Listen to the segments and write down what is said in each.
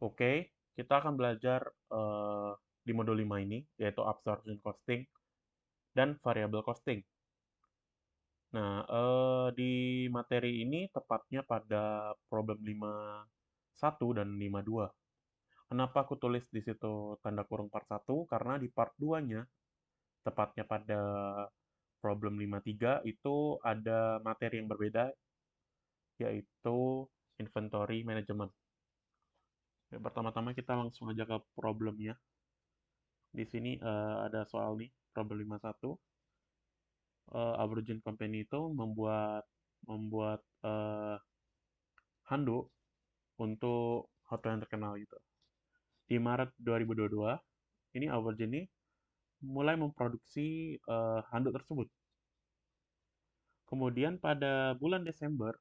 Oke, kita akan belajar di modul 5 ini, yaitu absorption costing dan variable costing. Nah, di materi ini tepatnya pada problem 51 dan 52. Kenapa aku tulis di situ tanda kurung part 1? Karena di part 2-nya, tepatnya pada problem 53, itu ada materi yang berbeda, yaitu inventory management. Ya, pertama-tama kita langsung aja ke problemnya. Di sini ada soal nih, problem 51. Aborigin Company itu membuat membuat handuk untuk hotel yang terkenal gitu. Di Maret 2022, ini Aborigin ini mulai memproduksi handuk tersebut. Kemudian pada bulan Desember,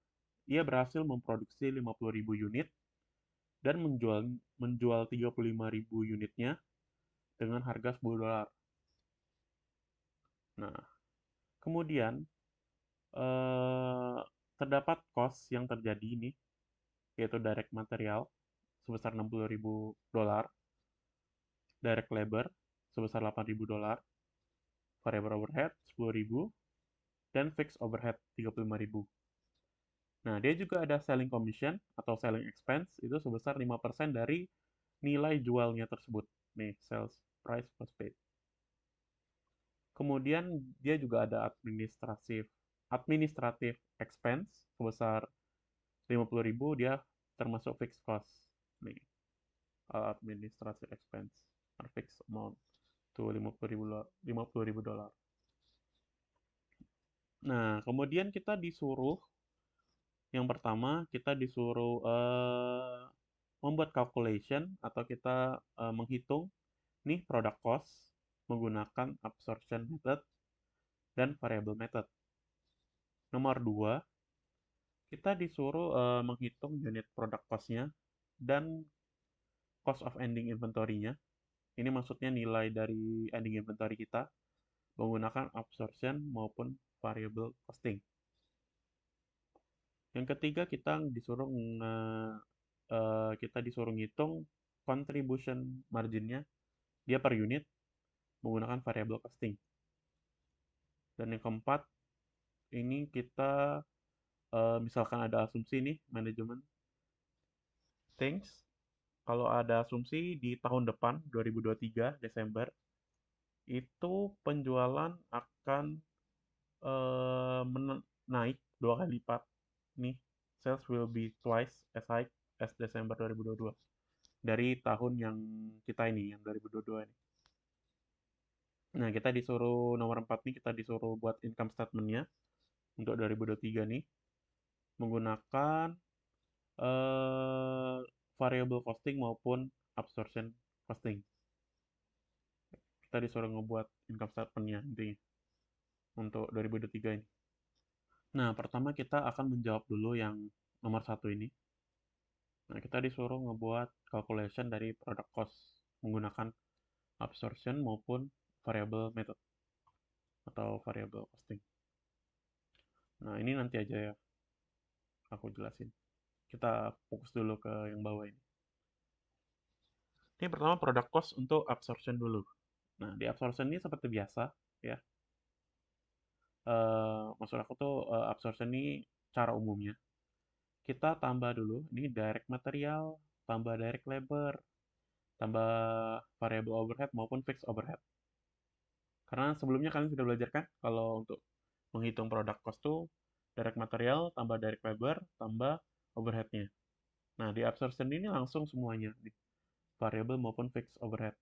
ia berhasil memproduksi 50.000 unit dan menjual 35.000 unitnya dengan harga $10. Nah, kemudian eh, terdapat cost yang terjadi ini, yaitu direct material sebesar $60.000, direct labor sebesar $8.000, variable overhead 10.000, dan fixed overhead 35.000. Nah, dia juga ada selling commission atau selling expense itu sebesar 5% dari nilai jualnya tersebut. Nih, sales price plus paid. Kemudian dia juga ada administrative expense sebesar 50.000, dia termasuk fixed cost. Nih, administrative expense or fixed amount to $50.000. Nah, kemudian kita disuruh, yang pertama kita disuruh membuat calculation atau kita menghitung nih product cost menggunakan absorption method dan variable method. Nomor 2, kita disuruh menghitung unit product cost-nya dan cost of ending inventory-nya. Ini maksudnya nilai dari ending inventory kita menggunakan absorption maupun variable costing. Yang ketiga kita disuruh ngitung contribution marginnya dia per unit menggunakan variable costing. Dan yang keempat, ini kita misalkan ada asumsi nih manajemen things. Kalau ada asumsi di tahun depan 2023 Desember itu penjualan akan naik 2 kali lipat nih, sales will be twice as high as Desember 2022 dari tahun yang kita ini, yang 2022 ini. Nah, kita disuruh nomor 4 nih, kita disuruh buat income statement-nya untuk 2023 nih menggunakan eh, variable costing maupun absorption costing. Kita disuruh ngebuat income statement-nya intinya untuk 2023 ini. Nah, pertama kita akan menjawab dulu yang nomor 1 ini. Nah, kita disuruh ngebuat calculation dari product cost menggunakan absorption maupun variable method atau variable costing. Nah, ini nanti aja ya aku jelasin. Kita fokus dulu ke yang bawah ini. Ini pertama product cost untuk absorption dulu. Nah, di absorption ini seperti biasa ya. Maksud aku tuh absorption ini cara umumnya. Kita tambah dulu, ini direct material, tambah direct labor, tambah variable overhead maupun fixed overhead. Karena sebelumnya kalian sudah belajar kan, kalau untuk menghitung product cost tuh direct material, tambah direct labor, tambah overheadnya. Nah, di absorption ini langsung semuanya, variable maupun fixed overhead.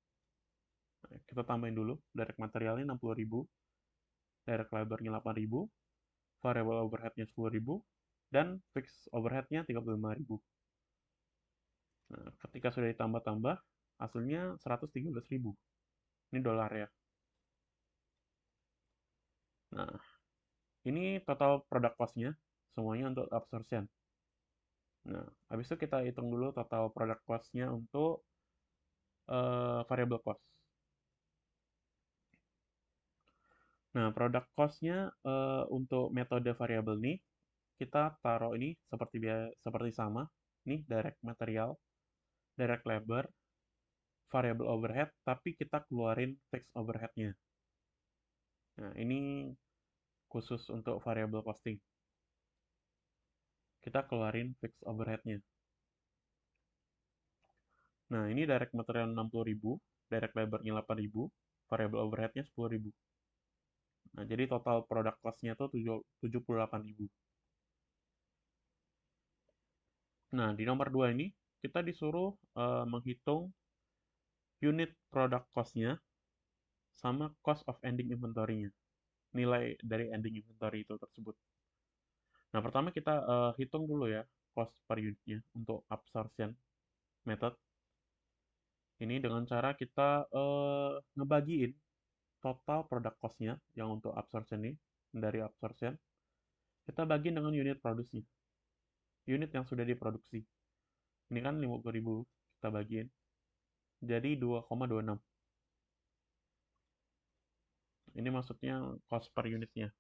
Nah, kita tambahin dulu, direct materialnya 60.000, direct labornya 8.000, variable overheadnya 10.000, dan fixed overheadnya 35.000. Nah, ketika sudah ditambah-tambah, hasilnya 113.000. Ini dolar ya. Nah, ini total product cost-nya, semuanya untuk absorption. Nah, habis itu kita hitung dulu total product cost-nya untuk variable cost. Nah, product cost-nya untuk metode variable nih, kita taruh ini seperti sama. Nih, direct material. direct labor, variable overhead, tapi kita keluarin fixed overhead-nya. Nah, ini khusus untuk variable costing. Kita keluarin fixed overhead-nya. Nah, ini direct material 60.000, direct labor-nya 8.000, variable overhead-nya 10.000. Nah, jadi total product cost-nya tuh 78.000. Nah, di nomor 2 ini, kita disuruh menghitung unit product cost-nya sama cost of ending inventory-nya. Nilai dari ending inventory itu tersebut. Nah, pertama kita hitung dulu ya cost per unitnya untuk absorption method. Ini dengan cara kita ngebagiin total product cost-nya yang untuk absorption ini, dari absorption, kita bagi dengan unit produksinya. Unit yang sudah diproduksi. Ini kan 50.000, kita bagiin. Jadi 2,26. Ini maksudnya cost per unitnya.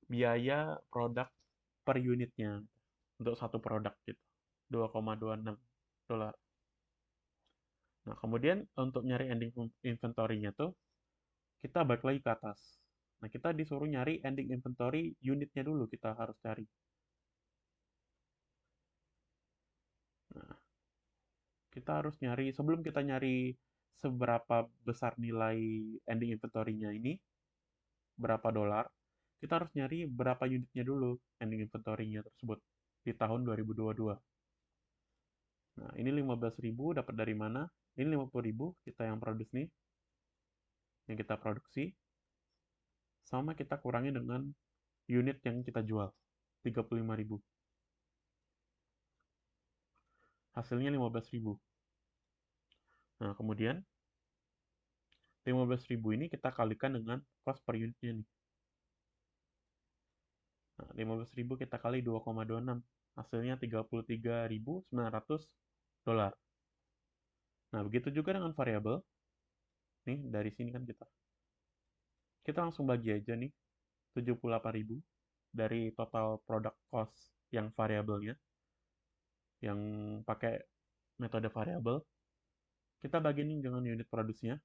Biaya produk per unitnya untuk satu produk gitu. 2,26 dolar. Nah, kemudian untuk nyari ending inventory-nya tuh, kita balik lagi ke atas. Nah, kita disuruh nyari ending inventory unitnya dulu, kita harus cari. Nah, kita harus nyari, sebelum kita nyari seberapa besar nilai ending inventory-nya ini, berapa dolar, kita harus nyari berapa unitnya dulu ending inventory-nya tersebut di tahun 2022. Nah, ini 15.000 dapat dari mana? Ini 50.000 kita yang produksi nih, yang kita produksi, sama kita kurangi dengan unit yang kita jual, 35.000. Hasilnya 15.000. Nah, kemudian 15.000 ini kita kalikan dengan cost per unitnya nih. Nah, 15.000 kita kali 2,26. Hasilnya 33.900 dolar. Nah, begitu juga dengan variabel. Nih, dari sini kan kita langsung bagi aja nih 78.000 dari total product cost yang variabelnya, yang pakai metode variabel. Kita bagi nih dengan unit produksinya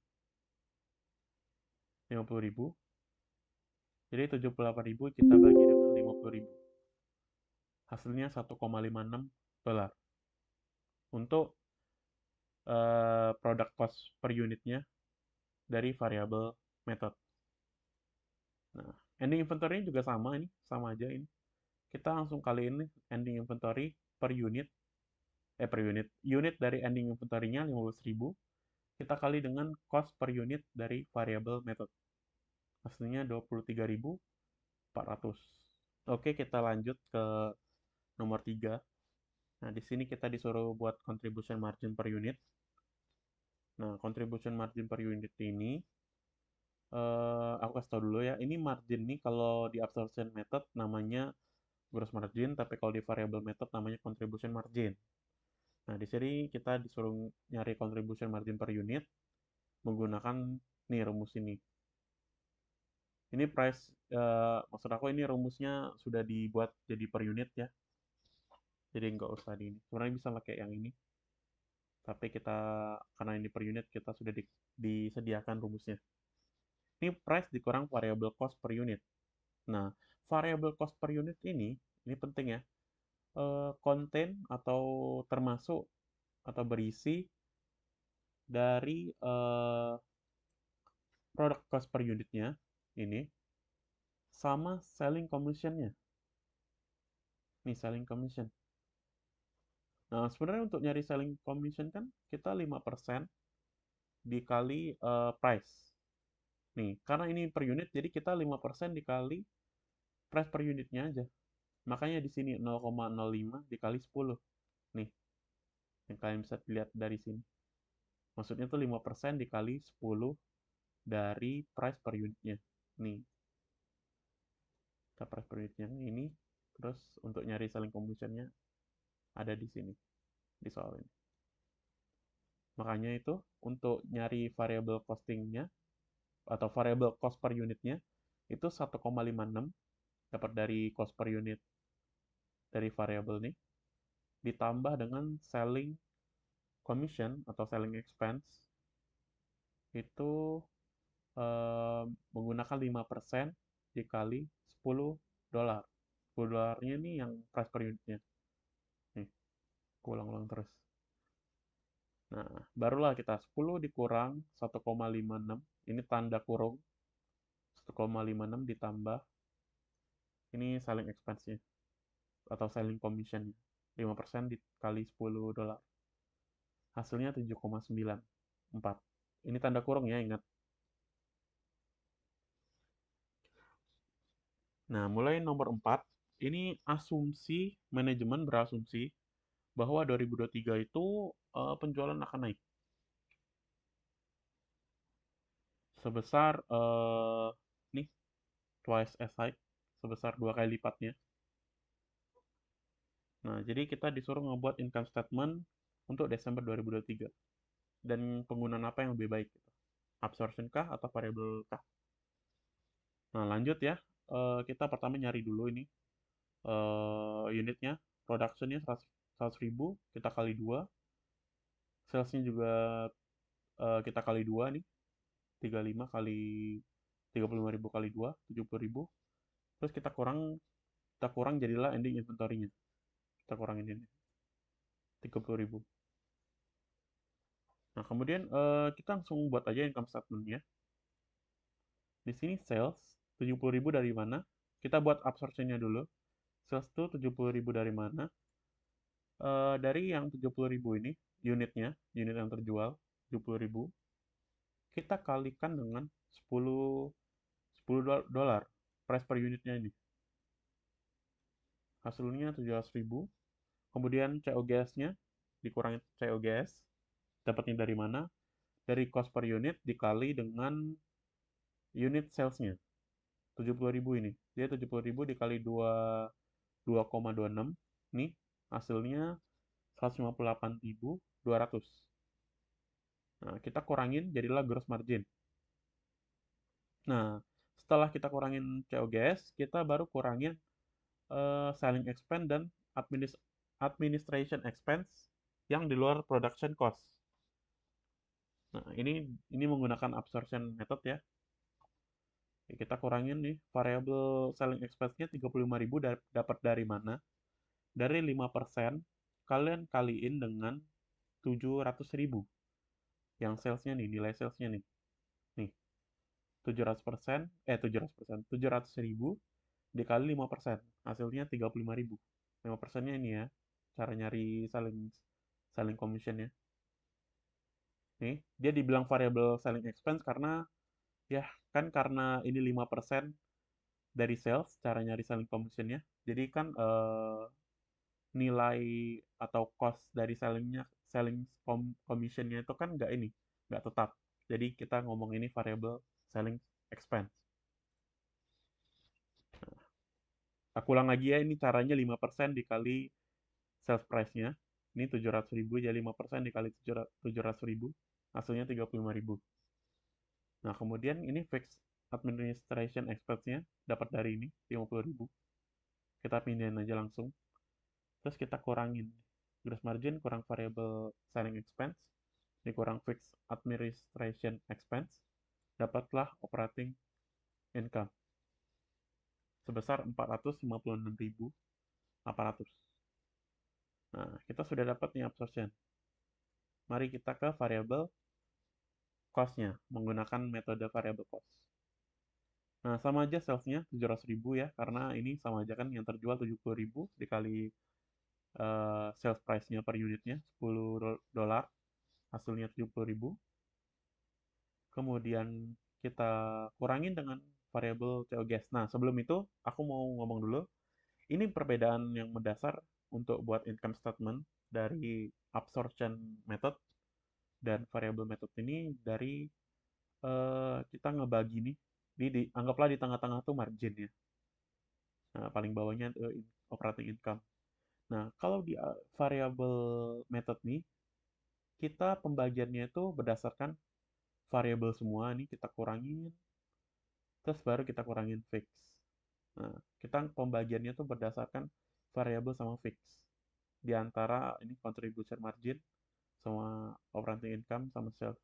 50.000. Jadi 78.000 kita bagi dengan 50.000. Hasilnya 1,56 dolar untuk product cost per unitnya dari variabel method. Nah, ending inventory juga sama ini, sama aja ini. Kita langsung kaliin nih ending inventory per unit, unit dari ending inventory-nya 15.000, kita kali dengan cost per unit dari variable method. Hasilnya 23.400. Oke, kita lanjut ke nomor 3. Nah, di sini kita disuruh buat contribution margin per unit. Nah, contribution margin per unit ini, aku kasih tau dulu ya, ini margin nih kalau di absorption method namanya gross margin, tapi kalau di variable method namanya contribution margin. Nah, di sini kita disuruh nyari contribution margin per unit menggunakan nih rumus ini. Ini price, maksud aku ini rumusnya sudah dibuat jadi per unit ya. Jadi nggak usah di ini. Sebenarnya bisa pakai yang ini. Tapi kita, karena ini per unit, kita sudah disediakan rumusnya. Ini price dikurang variable cost per unit. Nah, variable cost per unit ini penting ya. Konten atau termasuk atau berisi dari product cost per unitnya ini sama selling commission-nya. Nih, selling commission. Nah, sebenarnya untuk nyari selling commission kan kita 5% dikali price. Nih, karena ini per unit, jadi kita 5% dikali price per unitnya aja. Makanya di sini 0,05 dikali 10. Nih, yang kalian bisa lihat dari sini. Maksudnya tuh 5% dikali 10 dari price per unitnya. Nih, kita price per unitnya ini. Terus untuk nyari selling commission-nya ada di sini, di soal ini. Makanya itu untuk nyari variable costing-nya atau variable cost per unitnya itu 1,56 dapat dari cost per unit dari variable nih. ditambah dengan selling commission atau selling expense itu menggunakan 5% dikali 10 dolar. 10 dolarnya ini yang price per unitnya. Nih, aku ulang-ulang terus. Nah, barulah kita 10 dikurang 1,56. Ini tanda kurung. 1,56 ditambah. Ini selling expense-nya. Atau selling commission-nya. 5% dikali 10 dolar. Hasilnya 7,94. Ini tanda kurung ya, ingat. Nah, mulai nomor 4. Ini asumsi, manajemen berasumsi bahwa 2023 itu penjualan akan naik sebesar nih twice as high, sebesar 2 kali lipatnya. Nah, jadi kita disuruh ngebuat income statement untuk Desember 2023 dan penggunaan apa yang lebih baik gitu. Absorption kah atau variable kah? Nah, lanjut ya. Kita pertama nyari dulu ini unitnya, productionnya 100.000, kita kali 2, salesnya juga kita kali 2 nih, 35 kali 35.000 kali 2, 70.000. Terus kita kurang jadilah ending inventory-nya. Kita kurangin ini 30.000. Nah, kemudian kita langsung buat aja income statement-nya. Di sini sales 70.000 dari mana? Kita buat absorption-nya dulu. Sales itu 70.000 dari mana? Dari yang 70.000 ini unitnya, unit yang terjual 70.000, kita kalikan dengan 10 dolar price per unitnya ini. Hasilnya 700.000. Kemudian COGS-nya dikurangi COGS. Dapatnya dari mana? Dari cost per unit dikali dengan unit sales-nya. 70.000 ini. Dia 70.000 dikali 2,26. Nih, hasilnya 158.200. Nah, kita kurangin jadilah gross margin. Nah, setelah kita kurangin COGS, kita baru kurangin selling expense dan administration expense yang di luar production cost. Nah, ini menggunakan absorption method ya. Oke, kita kurangin nih variable selling expense-nya 35.000 dapat dari mana? Dari 5% kalian kaliin dengan 700.000. Yang salesnya nih, nilai salesnya nih. Nih, 700%, 700%, 700.000 dikali 5%. Hasilnya 35.000. 5%-nya ini ya, cara nyari selling commission ya. Nih, dia dibilang variable selling expense karena ya kan karena ini 5% dari sales, cara nyari selling commission-nya. Jadi kan nilai atau cost dari selling commission-nya itu kan nggak tetap. Jadi kita ngomong ini variable selling expense. Aku ulang lagi ya, ini caranya 5% dikali sales price-nya. Ini 700.000, jadi 5% dikali 700.000, hasilnya 35.000. Nah, kemudian ini fixed administration expense-nya dapat dari ini, 50.000. Kita pindahin aja langsung. Terus kita kurangin gross margin, kurang variable selling expense, dikurang fixed administration expense, dapatlah operating income sebesar 456.800. Nah, kita sudah dapat nih absorption. Mari kita ke variable cost-nya menggunakan metode variable cost. Nah, sama aja sales-nya 700.000 ya, karena ini sama aja kan yang terjual 70.000 dikali sales price-nya per unitnya 10 dolar, hasilnya 70.000. Kemudian kita kurangin dengan variabel COGS. Nah, sebelum itu aku mau ngomong dulu, ini perbedaan yang mendasar untuk buat income statement dari absorption method dan variable method ini dari kita ngebagi nih, anggaplah di tengah-tengah tuh margin ya. Nah, paling bawahnya operating income. Nah, kalau di variable method nih, kita pembagiannya itu berdasarkan variabel semua nih kita kurangin, terus baru kita kurangin fix. Nah, kita pembagiannya tuh berdasarkan variabel sama fix. di antara ini contribution margin sama operating income sama sales.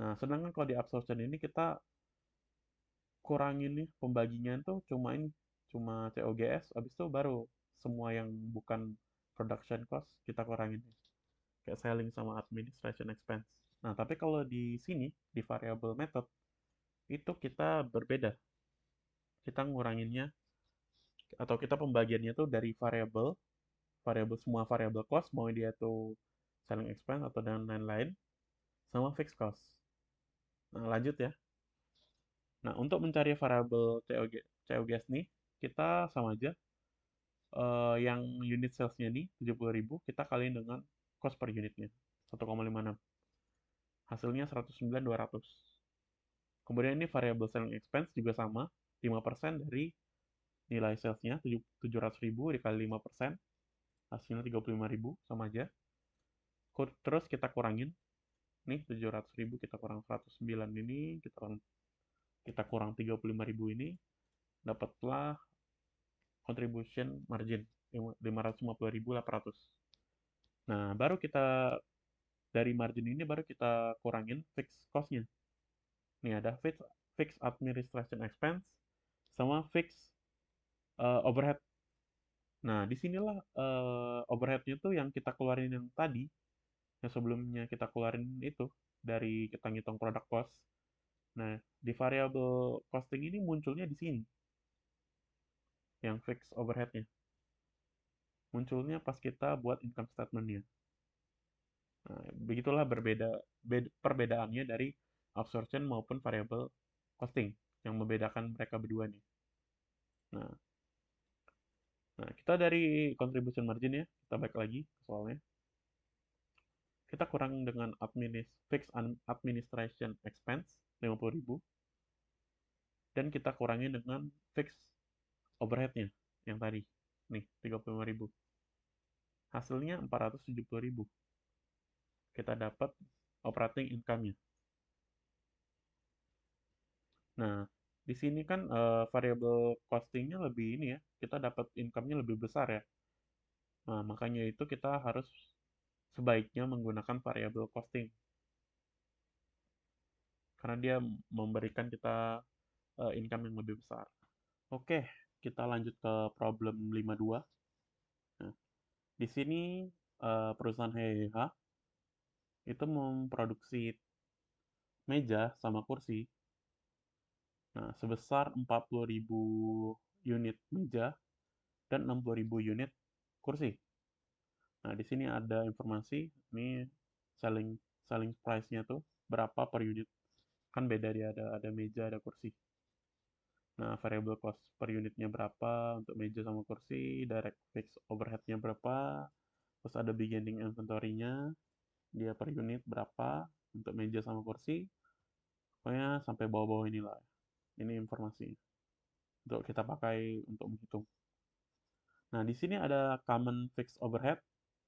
Nah, sedangkan kalau di absorption ini kita kurangin nih pembaginya tuh cuma COGS, habis itu baru semua yang bukan production cost kita kurangin. Kayak selling sama administration expense. Nah, tapi kalau di sini, di variable method, itu kita berbeda. Kita nguranginnya, atau kita pembagiannya tuh dari variable semua variable cost, mau dia tuh selling expense atau dan lain-lain, sama fixed cost. Nah, lanjut ya. Nah, untuk mencari variable COGS nih, kita sama aja. Yang unit sales-nya nih, 70.000, kita kaliin dengan cost per unitnya, 1,56. Hasilnya 109.200. Kemudian ini variable selling expense juga sama, 5% dari nilai salesnya, 700.000 dikali 5%, hasilnya 35.000, sama aja. Terus kita kurangin, nih 700.000 kita kurang 109 ini, kita kurang 35.000 ini, dapatlah contribution margin 550.800. Nah, dari margin ini baru kita kurangin fixed cost-nya. Nih ada fixed administration expense sama fixed overhead. Nah, disinilah overhead-nya tuh yang kita keluarin yang tadi, yang sebelumnya kita keluarin itu dari kita ngitung product cost. Nah, di variable costing ini munculnya di sini, yang fixed overhead-nya. Munculnya pas kita buat income statement-nya. Nah, begitulah perbedaannya dari absorption maupun variable costing yang membedakan mereka berdua nih. Nah, kita dari contribution margin ya, kita balik lagi ke soalnya. Kita kurang dengan fixed administration expense 50.000 dan kita kurangi dengan fixed overhead-nya yang tadi nih 35.000. Hasilnya 470.000. Kita dapat operating income-nya. Nah, di sini kan variable costing-nya lebih ini ya, kita dapat income-nya lebih besar ya. Nah, makanya itu kita harus sebaiknya menggunakan variable costing karena dia memberikan kita income yang lebih besar. Oke, kita lanjut ke problem 52. Nah, di sini perusahaan HEH itu memproduksi meja sama kursi. Nah, sebesar 40.000 unit meja dan 60.000 unit kursi. Nah, di sini ada informasi, ini selling selling price-nya tuh berapa per unit. Kan beda dia, ada meja, ada kursi. Nah, variable cost per unitnya berapa untuk meja sama kursi, direct fixed overhead-nya berapa, terus ada beginning inventory-nya, dia per unit berapa untuk meja sama kursi, pokoknya sampai bawah-bawah inilah. Ini informasi untuk kita pakai untuk menghitung. Nah, di sini ada common fixed overhead,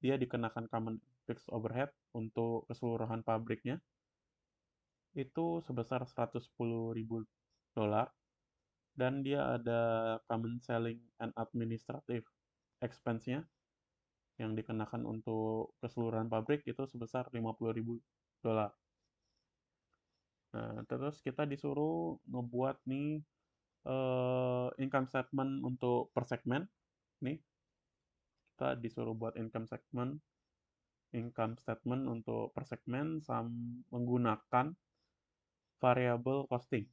dia dikenakan common fixed overhead untuk keseluruhan pabriknya, itu sebesar 110.000 dolar, dan dia ada common selling and administrative expense-nya yang dikenakan untuk keseluruhan pabrik itu sebesar 50.000 dolar. Nah, terus kita disuruh ngebuat nih income statement untuk per segmen. Nih, kita disuruh buat income statement untuk per segmen menggunakan variable costing,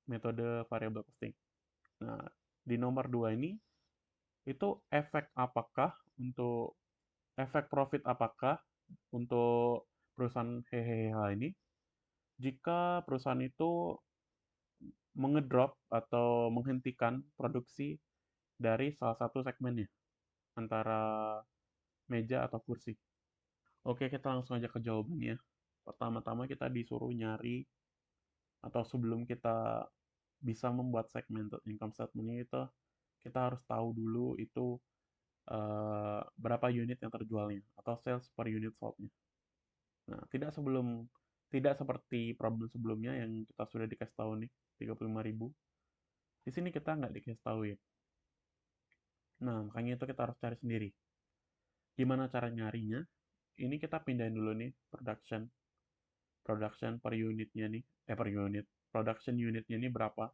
metode variable costing. Nah, di nomor 2 ini itu efek profit apakah untuk perusahaan hehehe ini jika perusahaan itu mengedrop atau menghentikan produksi dari salah satu segmennya antara meja atau kursi. Oke, kita langsung aja ke jawabannya. Pertama-tama kita disuruh nyari atau sebelum kita bisa membuat segmented income statement itu kita harus tahu dulu itu berapa unit yang terjualnya atau sales per unit sold-nya. Nah, tidak seperti problem sebelumnya yang kita sudah dikasih tahu nih 35.000. Di sini kita nggak dikasih tahu ya. Nah, makanya itu kita harus cari sendiri. Gimana cara nyarinya? Ini kita pindahin dulu nih, production per unitnya nih, per unit. Production unitnya ini berapa?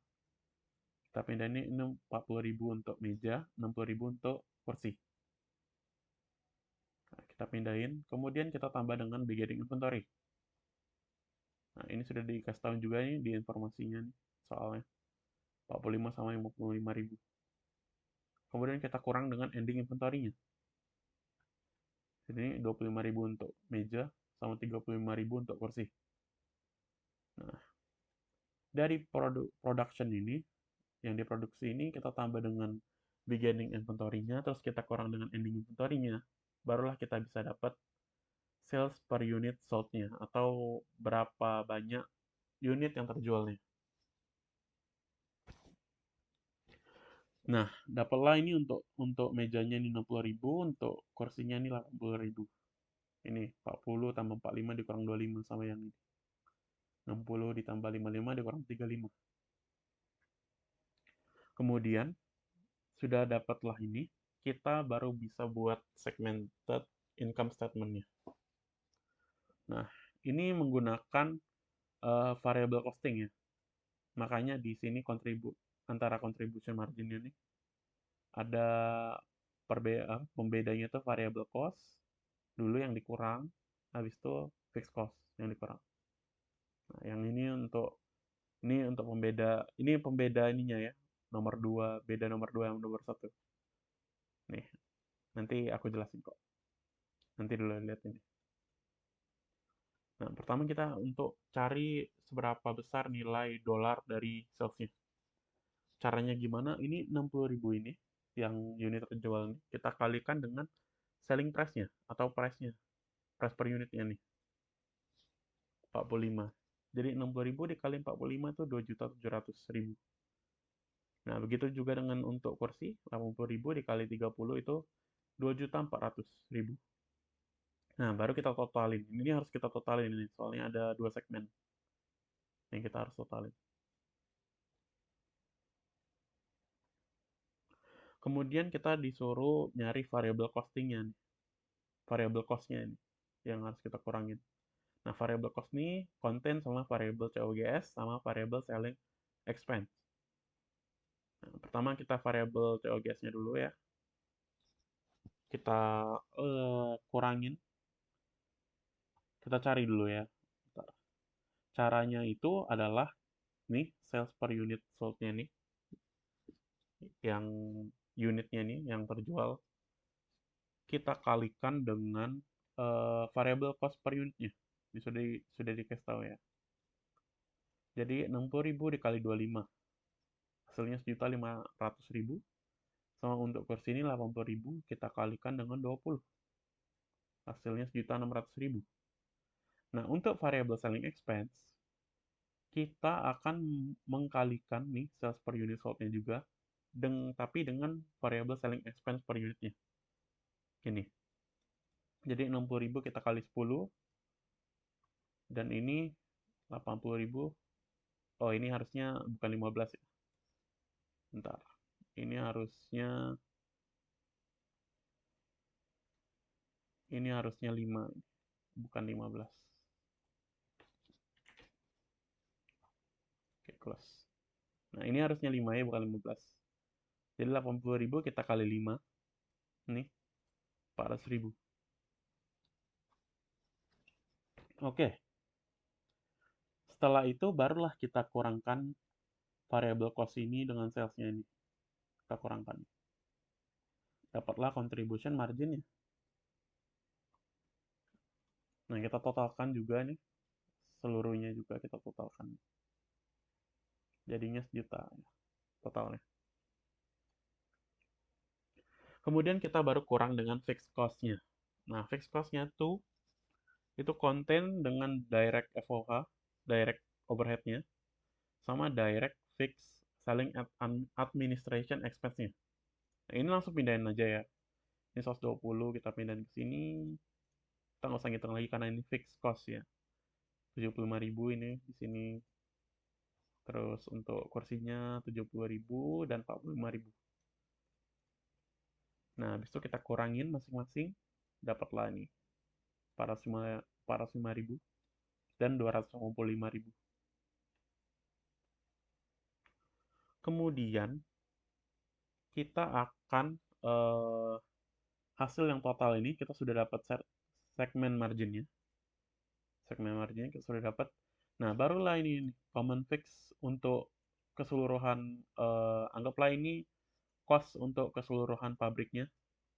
Kita pindahin ini 40.000 untuk meja, 60.000 untuk kursi. Nah, kita pindahin, kemudian kita tambah dengan beginning inventory. Nah, ini sudah dikasih tahu juga nih di informasinya nih, soalnya 45 sama 55.000. Kemudian kita kurang dengan ending inventory-nya. Jadi 25.000 untuk meja sama 35.000 untuk kursi. Nah, dari production ini, yang diproduksi ini kita tambah dengan beginning inventory-nya, terus kita kurang dengan ending inventory-nya, barulah kita bisa dapat sales per unit sold-nya, atau berapa banyak unit yang terjualnya. Nah, dapatlah ini untuk mejanya ini 60.000, untuk kursinya ini 80.000. Ini 40 tambah 45 dikurang 25 sama yang ini. 60 ditambah 55 dikurang 35. Kemudian, sudah dapatlah ini, kita baru bisa buat segmented income statement-nya. Nah, ini menggunakan variable costing ya. Makanya di sini antara contribution margin ini ada pembedanya itu variable cost dulu yang dikurang, habis itu fixed cost yang dikurang. Nah, yang ini untuk pembeda ininya ya. Nomor 2, beda nomor 2 yang nomor 1. Nih, nanti aku jelasin kok. Nanti dulu lihat ini. Nah, pertama kita untuk cari seberapa besar nilai dolar dari salesnya. Caranya gimana? Ini 60.000 ini, yang unit terjual ini, kita kalikan dengan selling price-nya, atau price-nya. Price per unitnya nih, 45. Jadi 60.000 dikali 45 itu 2.700.000. Nah, begitu juga dengan untuk kursi, 80.000 dikali 30 itu 2.400.000. Nah, baru kita totalin. Ini harus kita totalin ini, soalnya ada 2 segmen yang kita harus totalin. Kemudian kita disuruh nyari variable costingnya nih. Variable cost-nya ini yang harus kita kurangin. Nah, variable cost ini konten sama variable COGS sama variable selling expense. Nah, pertama kita variable COGS-nya dulu ya. Kita kurangin. Kita cari dulu ya. Bentar. Caranya itu adalah nih, sales per unit sold-nya nih. Yang unitnya nih, yang terjual. Kita kalikan dengan variable cost per unitnya. Ini sudah dikasih tahu ya. Jadi 60.000 dikali 25. Hasilnya 1.500.000. Sama untuk kursi ini 80.000 kita kalikan dengan 20. Hasilnya 1.600.000. Nah, untuk variable selling expense, kita akan mengkalikan nih sales per unit sold-nya juga, tapi dengan variable selling expense per unitnya. Ini. Jadi 60.000 kita kali 10, dan ini 80.000. Oh, ini harusnya bukan 15 ya. Bentar. Ini harusnya 5, bukan 15. Oke, close. Nah, ini harusnya 5 ya, bukan 15. Jadi 80.000 kita kali 5. Nih, 400.000. Oke. Setelah itu barulah kita kurangkan variable cost ini dengan sales-nya ini. Kita kurangkan. Dapatlah contribution margin-nya. Nah, kita totalkan juga nih. Seluruhnya juga kita totalkan. Jadinya 1 juta ya, totalnya. Kemudian kita baru kurang dengan fixed cost-nya. Nah, fixed cost-nya itu konten dengan direct FOH, direct overhead-nya, sama direct fixed selling administration expense-nya. Nah, ini langsung pindahin aja ya. Ini 120 kita pindahin ke sini. Kita nggak usah ngitung lagi karena ini fixed cost ya. 75.000 ini di sini. Terus untuk kursinya 70.000 dan 45.000. Nah, habis itu kita kurangin masing-masing, dapatlah ini 405.000 dan 255.000. Kemudian kita akan hasil yang total ini kita sudah dapat segmen marginnya. Segmen marginnya kita sudah dapat. Nah, barulah ini common fix untuk keseluruhan, anggaplah ini cost untuk keseluruhan pabriknya.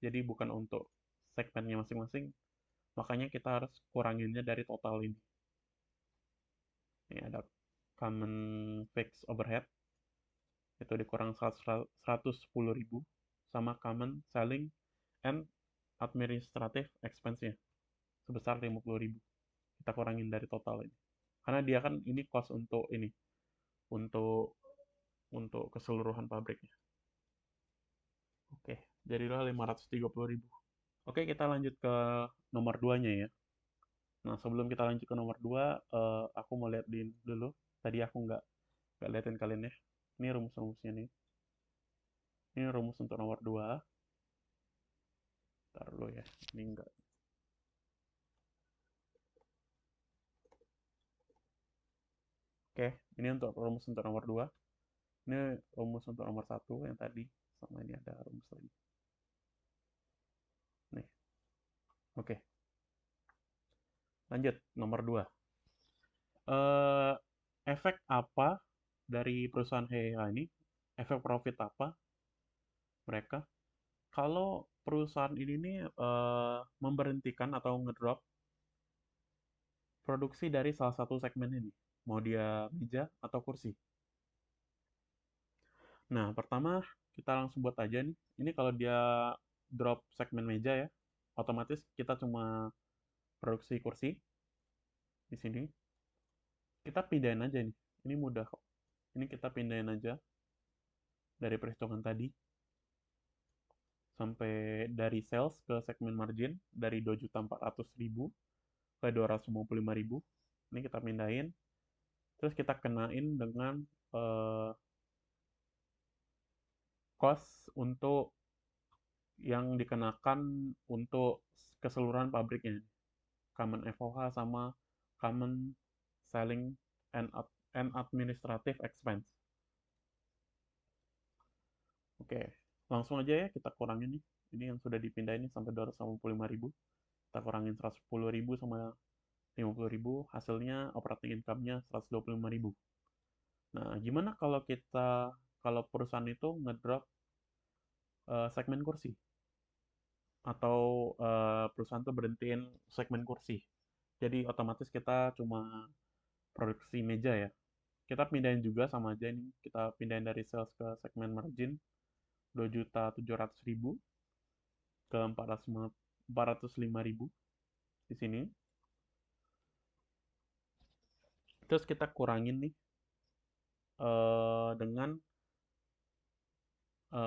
Jadi bukan untuk segmennya masing-masing. Makanya kita harus kuranginnya dari total ini. Ini ada common fixed overhead itu dikurang 110.000 sama common selling and administrative expense-nya sebesar 50.000. Kita kurangin dari total ini. Karena dia kan ini cost untuk ini, untuk keseluruhan pabriknya. Oke, jadilah 530.000. Oke, kita lanjut ke nomor 2-nya ya. Nah, sebelum kita lanjut ke nomor 2, aku mau lihat dulu. Tadi aku nggak liatin kalian ya. Ini rumus-rumusnya nih. Ini rumus untuk nomor 2. Ntar dulu ya. Ini enggak. Oke, ini untuk rumus untuk nomor 2. Ini rumus untuk nomor 1 yang tadi. Sama ini ada rumus lagi. Nih. Oke. Lanjut, nomor 2. Efek apa dari perusahaan HEH ini? Efek profit apa mereka? Kalau perusahaan ini nih memberhentikan atau ngedrop produksi dari salah satu segmen ini, mau dia meja atau kursi. Nah, pertama kita langsung buat aja nih. Ini kalau dia drop segmen meja ya, otomatis kita cuma produksi kursi di sini. Kita pindahin aja nih. Ini mudah kok. Ini kita pindahin aja dari perhitungan tadi sampai dari sales ke segmen margin dari 2.400.000 ke 255.000. Ini kita pindahin. Terus kita kenain dengan eh, cost untuk yang dikenakan untuk keseluruhan pabriknya. Common FOH sama common selling and administrative expense. Oke, langsung aja ya kita kurangin nih. Ini yang sudah dipindahin nih sampai 285.000. Kita kurangin 110.000 sama 50.000, hasilnya operating income-nya 125.000. Nah, gimana kalau perusahaan itu ngedrop segmen kursi? Atau perusahaan tuh berhentiin segmen kursi. Jadi otomatis kita cuma produksi meja ya. Kita pindahin juga sama aja nih. Kita pindahin dari sales ke segmen margin 2.700.000 ke 405.000 di sini. Terus kita kurangin nih dengan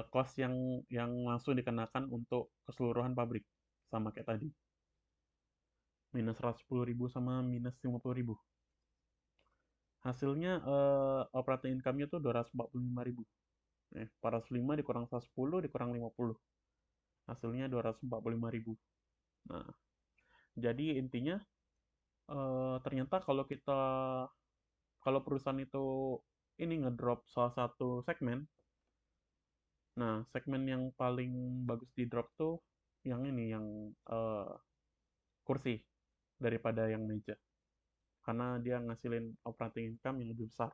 cost yang langsung dikenakan untuk keseluruhan pabrik sama kayak tadi. Minus 110.000 sama minus 50.000. Hasilnya operating income-nya tuh 245.000. 405 dikurang 110 dikurang 50. Hasilnya 245.000. Nah, jadi intinya ternyata kalau perusahaan itu ini ngedrop salah satu segmen, nah segmen yang paling bagus di drop tuh yang ini yang kursi daripada yang meja. Karena dia ngasilin operating income yang lebih besar.